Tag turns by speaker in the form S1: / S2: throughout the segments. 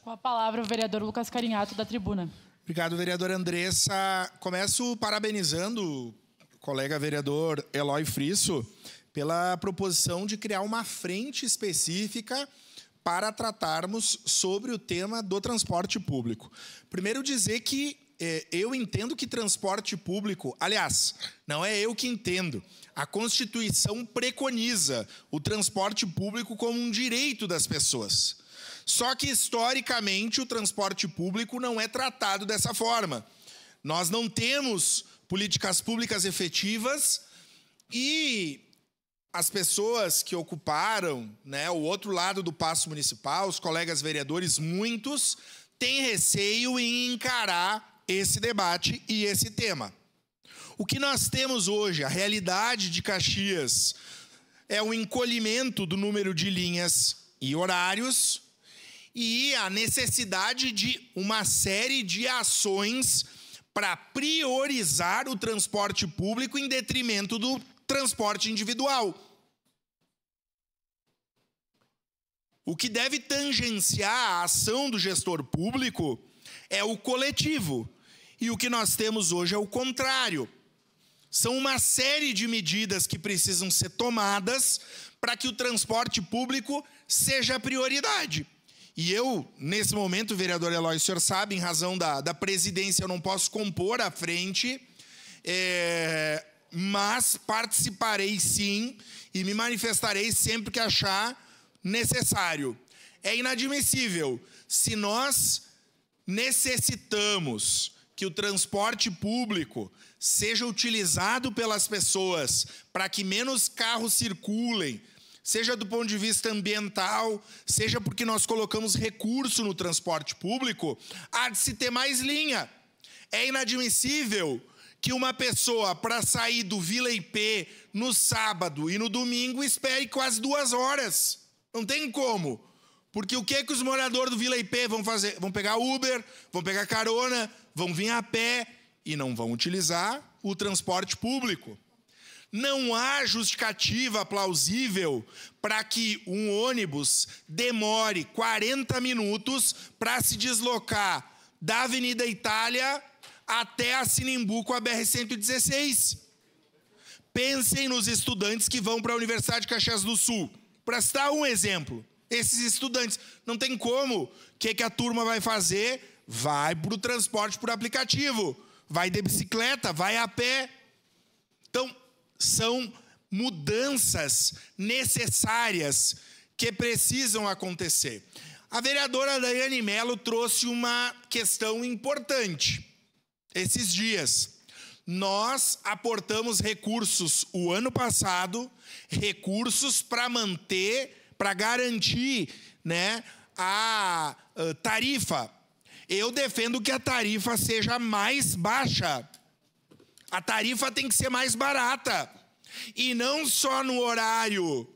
S1: Com a palavra, o vereador Lucas Carinhato, da tribuna.
S2: Obrigado, vereadora Andressa. Começo parabenizando o colega vereador Eloy Frisso pela proposição de criar uma frente específica para tratarmos sobre o tema do transporte público. Primeiro dizer que eu entendo que transporte público, aliás, não é eu que entendo, a Constituição preconiza o transporte público como um direito das pessoas. Só que, historicamente, o transporte público não é tratado dessa forma. Nós não temos políticas públicas efetivas e as pessoas que ocuparam, o outro lado do Paço Municipal, os colegas vereadores, muitos, têm receio em encarar esse debate e esse tema. O que nós temos hoje, a realidade de Caxias, é o encolhimento do número de linhas e horários e a necessidade de uma série de ações para priorizar o transporte público em detrimento do transporte individual. O que deve tangenciar a ação do gestor público é o coletivo. E o que nós temos hoje é o contrário. São uma série de medidas que precisam ser tomadas para que o transporte público seja a prioridade. E eu, nesse momento, vereador Eloy, o senhor sabe, em razão da presidência, eu não posso compor a frente, mas participarei sim e me manifestarei sempre que achar necessário. É inadmissível. Se nós necessitamos que o transporte público seja utilizado pelas pessoas para que menos carros circulem, seja do ponto de vista ambiental, seja porque nós colocamos recurso no transporte público, há de se ter mais linha. É inadmissível que uma pessoa, para sair do Vila IP no sábado e no domingo, espere quase 2 horas. Não tem como. Porque o que os moradores do Vila IP vão fazer? Vão pegar Uber, vão pegar carona, vão vir a pé e não vão utilizar o transporte público. Não há justificativa plausível para que um ônibus demore 40 minutos para se deslocar da Avenida Itália até a Sinimbu com a BR-116. Pensem nos estudantes que vão para a Universidade de Caxias do Sul. Para citar um exemplo, esses estudantes, não tem como. O que a turma vai fazer? Vai para o transporte por aplicativo. Vai de bicicleta, vai a pé. Então, são mudanças necessárias que precisam acontecer. A vereadora Daiane Mello trouxe uma questão importante. Esses dias, nós aportamos recursos o ano passado, recursos para manter, para garantir, a tarifa. Eu defendo que a tarifa seja mais baixa. A tarifa tem que ser mais barata. E não só no horário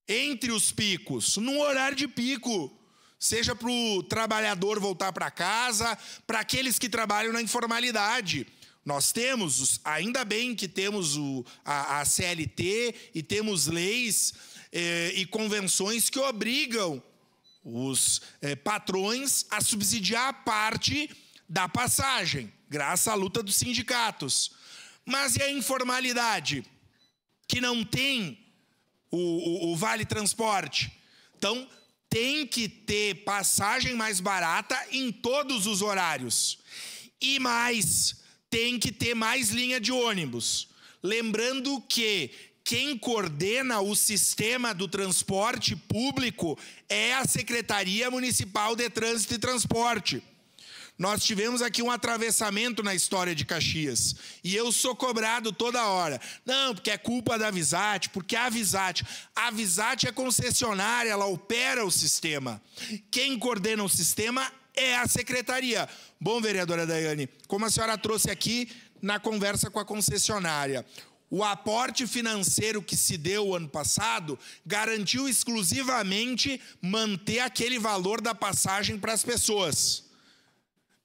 S2: entre os picos, no horário de pico. Seja para o trabalhador voltar para casa, para aqueles que trabalham na informalidade. Nós temos, ainda bem que temos a CLT e temos leis e convenções que obrigam os patrões a subsidiar a parte da passagem, graças à luta dos sindicatos. Mas e a informalidade, que não tem o Vale Transporte? Então, tem que ter passagem mais barata em todos os horários. E mais, tem que ter mais linha de ônibus. Lembrando que quem coordena o sistema do transporte público é a Secretaria Municipal de Trânsito e Transporte. Nós tivemos aqui um atravessamento na história de Caxias. E eu sou cobrado toda hora. Não, porque é culpa da Visat, porque a Visat é concessionária, ela opera o sistema. Quem coordena o sistema é a secretaria. Bom, vereadora Daiane, como a senhora trouxe aqui na conversa com a concessionária, o aporte financeiro que se deu ano passado garantiu exclusivamente manter aquele valor da passagem para as pessoas.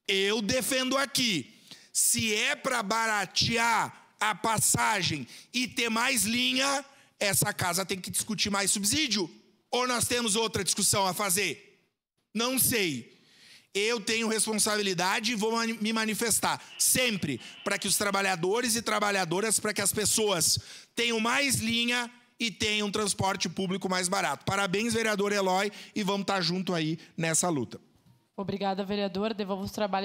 S2: Eu defendo aqui, se é para baratear a passagem e ter mais linha, essa casa tem que discutir mais subsídio. Ou nós temos outra discussão a fazer? Não sei. eu tenho responsabilidade e vou me manifestar sempre para que os trabalhadores e trabalhadoras, para que as pessoas tenham mais linha e tenham um transporte público mais barato. Parabéns, vereador Eloy, e vamos estar junto aí nessa luta.
S1: Obrigada, vereador. Devolvo os trabalhos.